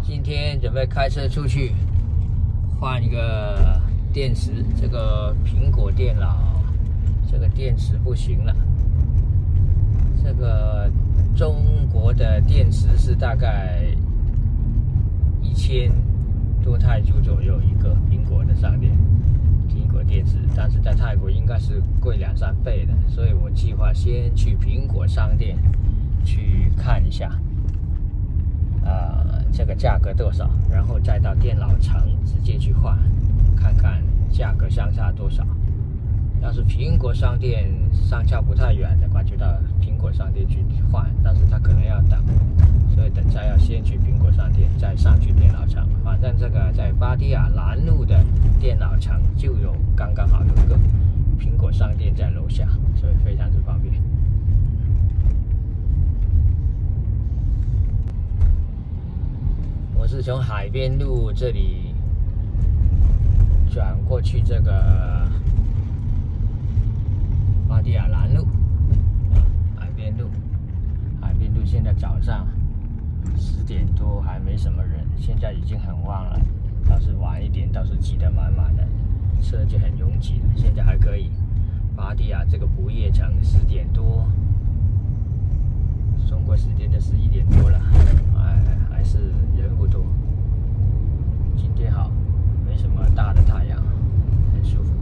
今天准备开车出去换一个电池，这个苹果电脑这个电池不行了。这个中国的电池是大概1000多泰铢左右一个苹果的商店，苹果电池，但是在泰国应该是贵2-3倍的，所以我计划先去苹果商店去看一下。这个价格多少，然后再到电脑城直接去换，看看价格相差多少。要是苹果商店相差不太远的话，就到苹果商店去换，但是他可能要等，所以等下要先去苹果商店，再上去电脑城。反正这个在芭堤雅南路的电脑城就有刚刚好有一个苹果商店在楼下，所以非常之方便。我是从海边路这里转过去这个芭堤雅南路，海边路现在早上10点多还没什么人，现在已经很旺了。要是晚一点，倒是挤得满满的，车就很拥挤了。现在还可以，芭堤雅这个不夜城10点多，中国时间的11点多了，还是人不多。今天好，没什么大的太阳，很舒服。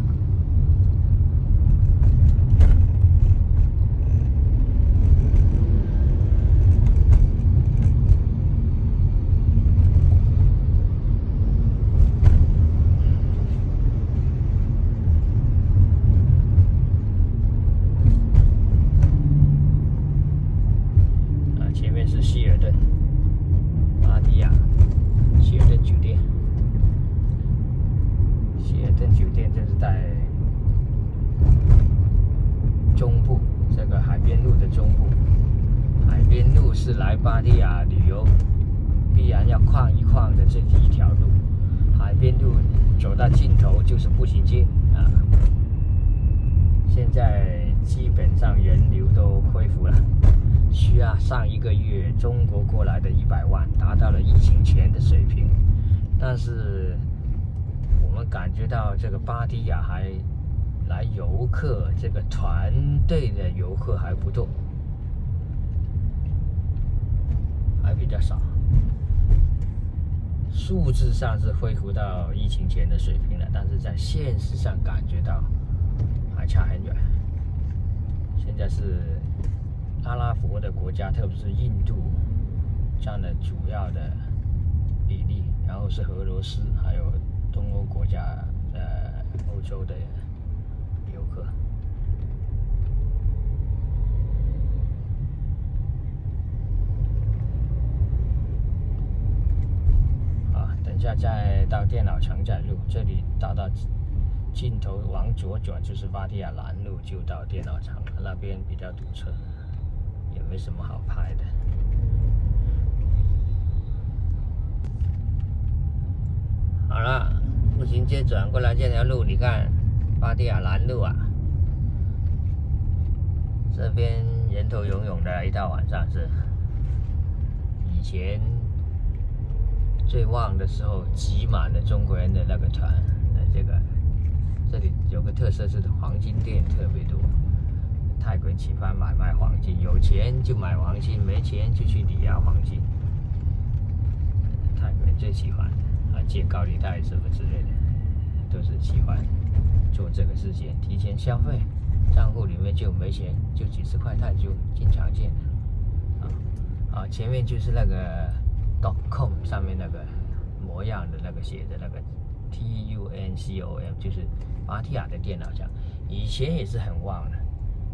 前面是希尔顿，芭堤雅希尔顿酒店。希尔顿酒店就是在中部，这个海边路的中部。海边路是来芭堤雅旅游必然要逛一逛的这一条路。海边路走到尽头就是步行街现在基本上人流都恢复了。上一个月中国过来的100万达到了疫情前的水平，但是我们感觉到这个芭堤雅还来游客，这个团队的游客还不多，还比较少。数字上是恢复到疫情前的水平了，但是在现实上感觉到还差很远。现在是阿拉伯的国家，特别是印度占了主要的比例，然后是俄罗斯，还有东欧国家欧洲的游客。等下再到电脑城再录，这里到尽头往左转就是芭堤雅南路，就到电脑城，那边比较堵车，也没什么好拍的。好了，步行街转过来这条路，你看芭堤雅南路这边人头涌涌的，一到晚上是以前最旺的时候挤满了中国人的那个团。这里有个特色是黄金店特别多，泰国人喜欢买卖黄金，有钱就买黄金，没钱就去抵押黄金。泰国人最喜欢借高利贷什么之类的，都是喜欢做这个事情，提前消费，账户里面就没钱，就几十块泰铢，经常见的。前面就是那个 .com 上面那个模样的那个写的那个 TUNCOM， 就是芭堤雅的电脑城，以前也是很旺的，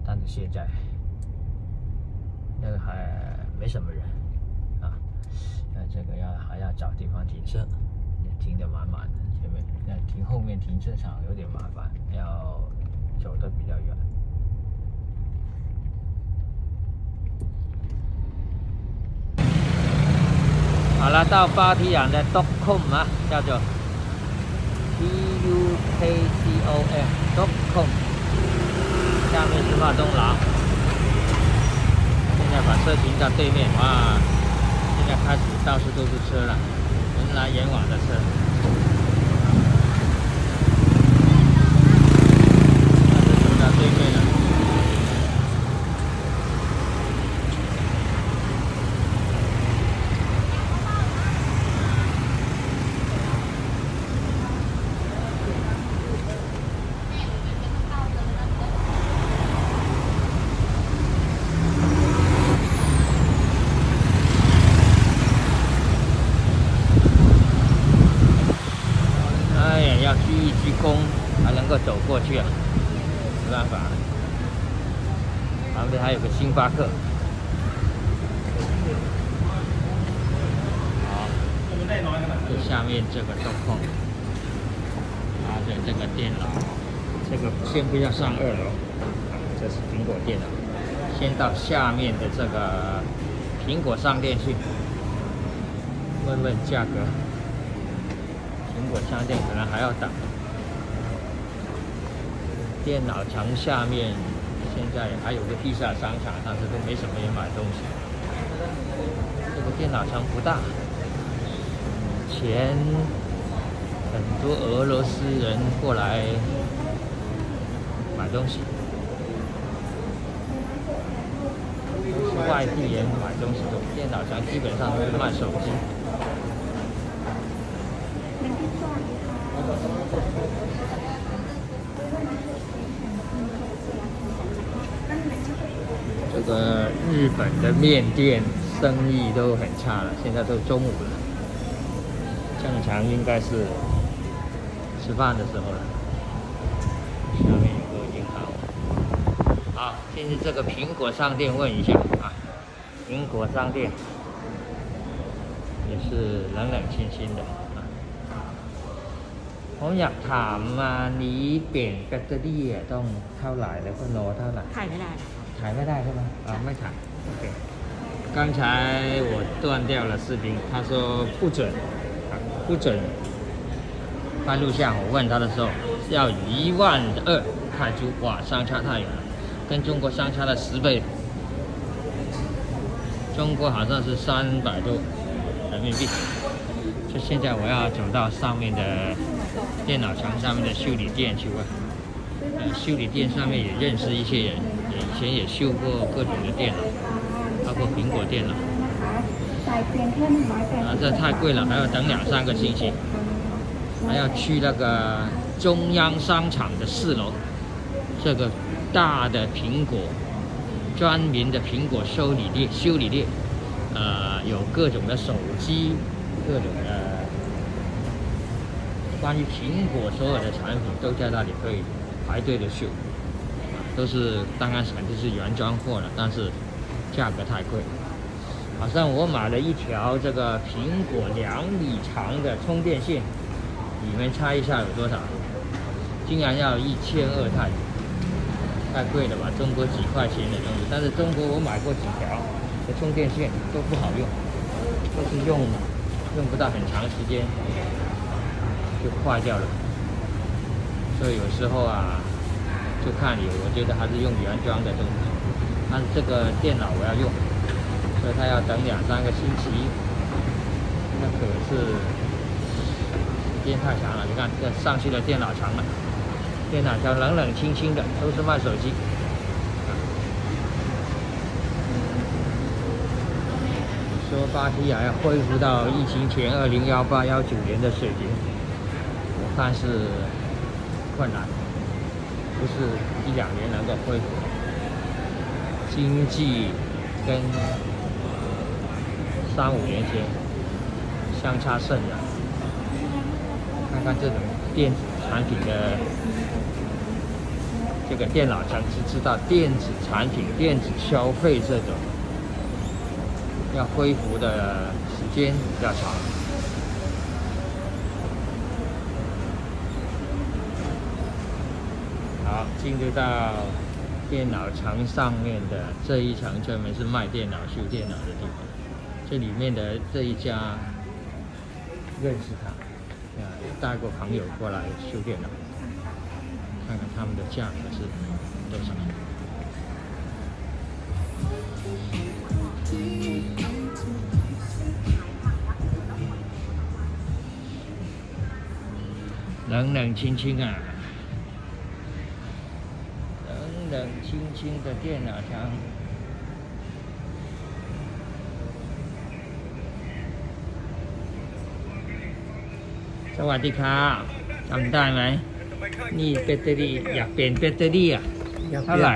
但是现在那个还没什么人这个还要找地方停车，停得满满的。前面停后面停车场有点麻烦，要走得比较远。好了，到芭堤雅的 .com 叫做 TUKCOM.com， 下面是华东廊。现在把车停到对面，现在开始到处都是车了，人来人往的车。那是走到对面了。要鞠一鞠躬才能够走过去啊，没办法了。旁边还有个星巴克。好，这下面这个中控，拿着这个电脑，这个先不要上2楼，这是苹果电脑，先到下面的这个苹果商店去问问价格。苹果商店可能还要等。电脑城下面现在还有个地下商场，但是都没什么人买东西。这个电脑城不大，以前很多俄罗斯人过来买东西，都是外地人买东西多。电脑城基本上都是卖手机。这个日本的面店生意都很差了，现在都中午了，正常应该是吃饭的时候了。下面有个银行。好，进去这个苹果商店问一下啊，苹果商店也是冷冷清清的。ผมอยากถามมานี้เปลี่ยนแบตเตอรี่ต้องเท่าไหร่แล้วก็โนเท่าไหร่ถ่ายไม่ได้ใช่ไหมไม่ถ่าย OK 刚才我断掉了视频，他说不准翻录像。我问他的时候要12000泰铢，哇，相差太远了，跟中国相差了10倍。中国好像是300多人民币。就现在我要走到上面的电脑城上面的修理店去问。修理店上面也认识一些人，以前也修过各种的电脑，包括苹果电脑。这太贵了，还要等2-3个星期，还要去那个中央商场的4楼，这个大的苹果专门的苹果修理店，有各种的手机，各种的关于苹果所有的产品都在那里可以排队的秀，都是当然肯定是原装货了，但是价格太贵。好像我买了一条这个苹果2米长的充电线，你们猜一下有多少？竟然要1200泰铢，太贵了吧？中国几块钱的东西，但是中国我买过几条的充电线都不好用，都是用不到很长时间就坏掉了。所以有时候啊，就看你，我觉得还是用原装的东西。但是这个电脑我要用，所以它要等2-3个星期，那可是时间太长了。你看，这上去了电脑城了，电脑城冷冷清清的，都是卖手机。说芭提雅要恢复到疫情前2018-19年的水平，我看是困难，不是1-2年能够恢复。经济跟3-5年前相差甚远。看看这种电子产品的这个电脑城是知道，电子产品、电子消费这种要恢复的时间比较长。好，进入到电脑城上面的这一层，专门是卖电脑、修电脑的地方。这里面的这一家认识他，带过朋友过来修电脑，看看他们的价格是多少。冷冷清清啊，冷冷清清的电脑墙。สวัสดีครับจำได้ไหมนี่แบตเตอรี่อยากเปลี่ยนแบตเตอรี่อ่ะเท่าไหร่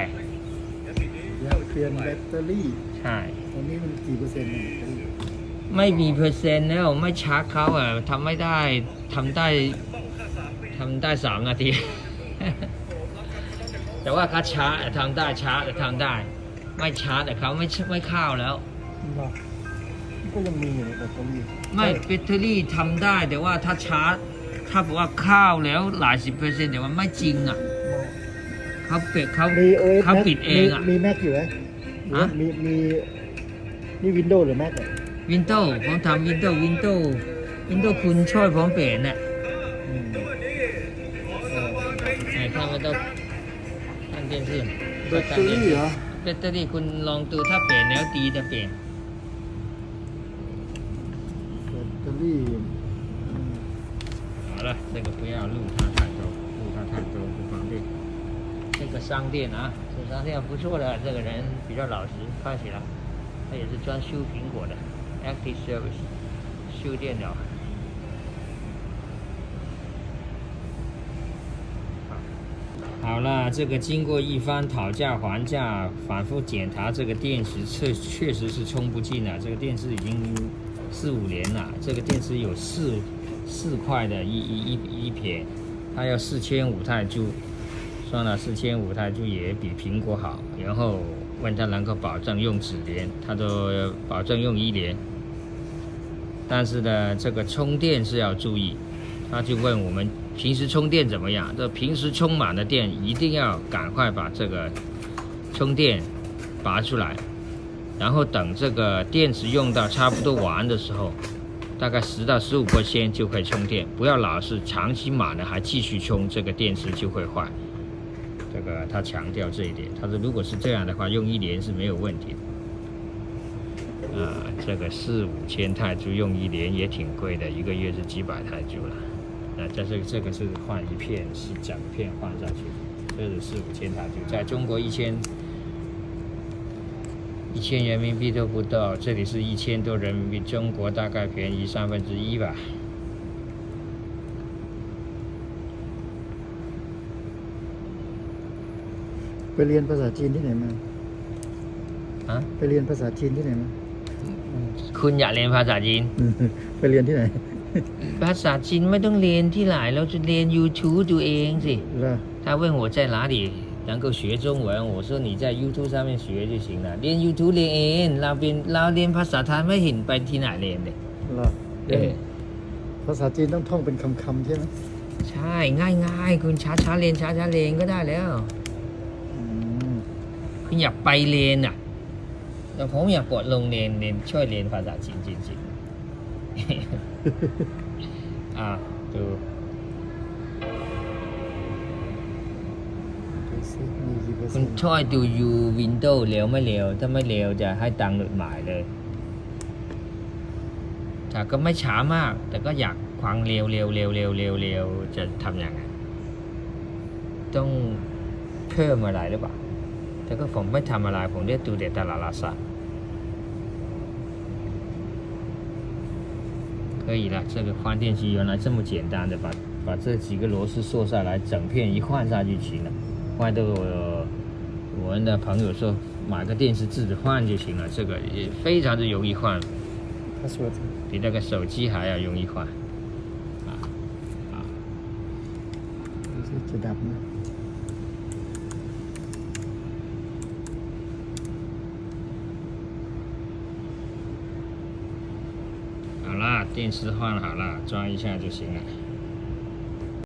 อยากเปลี่ยนแบตเตอรี่ ใช่ ตอนนี้มันกี่เปอร์เซ็นต์เนี่ยแบตเตอรี่ ไม่มีเปอร์เซ็นต์แล้วไม่ชาร์จเขาอ่ะทำไม่ได้ทำได้3 นาที แต่ว่าเขาชาร์จทำได้ชาร์จทำได้ไม่ชาร์จแต่เขาไม่เข้าแล้ว หรอก็ยังมีอยู่ในแบตเตอรี่ ไม่แบตเตอรี่ทำได้แต่ว่าถ้าชาร์จถ้าบอกว่าเข้าแล้วหลาย10%แต่ว่าไม่จริงอ่ะเขาปิดเขา มี OS เขาปิดเองอ่ะ มีแม็กอยู่ไหม ฮะ มีนี่วินโดว์หรือแม็กเนี่ย วินโดว์ผมทำวินโดว์คุณช่วยผมเปลี่ยนน่ะ อืม ไหนข้าไม่ต้องตั้ง电视 แบตเตอรี่เหรอ แบตเตอรี่คุณลองดูถ้าเปลี่ยนแล้วดีจะเปลี่ยน แบตเตอรี่อืม好了，这个不要录它太多，录它太多不方便。这个商店啊，这商店不错的，这个人比较老实，看起来他也是专修苹果的 ，Active Service， 修电脑。好了，这个经过一番讨价还价，反复检查，这个电池确实是充不进了。这个电池已经4、5年了，这个电池有4块的一撇，它要4500泰铢，算了4500泰铢也比苹果好。然后问他能够保证用几年，他说保证用1年，但是呢，这个充电是要注意。他就问我们平时充电怎么样？这平时充满了电，一定要赶快把这个充电拔出来，然后等这个电池用到差不多完的时候，大概10到15%就可以充电，不要老是长期满了还继续充，这个电池就会坏。这个他强调这一点，他说如果是这样的话，用1年是没有问题的。这个4、5千泰铢用1年也挺贵的，1个月是几百泰铢了。这个是换一片，是整片换上去，这是4、5千泰铢，在中国1000人民币都不到，这里是1000多人民币，中国大概便宜1/3吧。ไปเรียนภาษาจีนที่ไหนมา ฮะ ไปเรียนภาษาจีนที่ไหนมา คุณอยากเรียนภาษาจีน ไปเรียนที่ไหน ภาษาจีนไม่ต้องเรียนที่ไหนเราจะเรียน YouTube ดูเองสิ เหรอ 他问我在哪里能够学中文，我说你在 YouTube 上面学就行了。练 YouTube เรียนเองเราเรียนภาษาไทยไม่เห็นไปที่ไหนเรียนเลย เหรอเรียนภาษาจีนต้องท่องเป็นคำๆใช่ไหม ใช่ง่ายๆคุณช้าๆเรียนก็ได้แล้ว อืม คุณอยากไปเรียนอ่ะแต่ผมอยากกดลงเรียนช่วยเรียนภาษาจีนจริงๆ ดู ดูสิมีกี่เปอร์ คุ เซ็ ณ นต์ ช่วยดูยูวินโดว์เร็วไม่เร็วถ้าไม่เร็วจะให้ตังค์หลุดหมายเลยแต่ก็ไม่ช้ามาก แต่ก็อยากควางเร็วจะทำยังไงต้องเพิ่มอะไรหรือเปล่าแต่ก็ผมไม่ทำอะไรผมเรียกดูแต่ตลาดสัตว์可以了，这个换电器原来这么简单的，把这几个螺丝缩下来，整片一换上就行了。换的我们的朋友说，买个电视自己换就行了，这个也非常的容易换， พาสเวิร์ด 比那个手机还要容易换。ดูสิจะดับไหม 好啦，电视换好了，装一下就行了。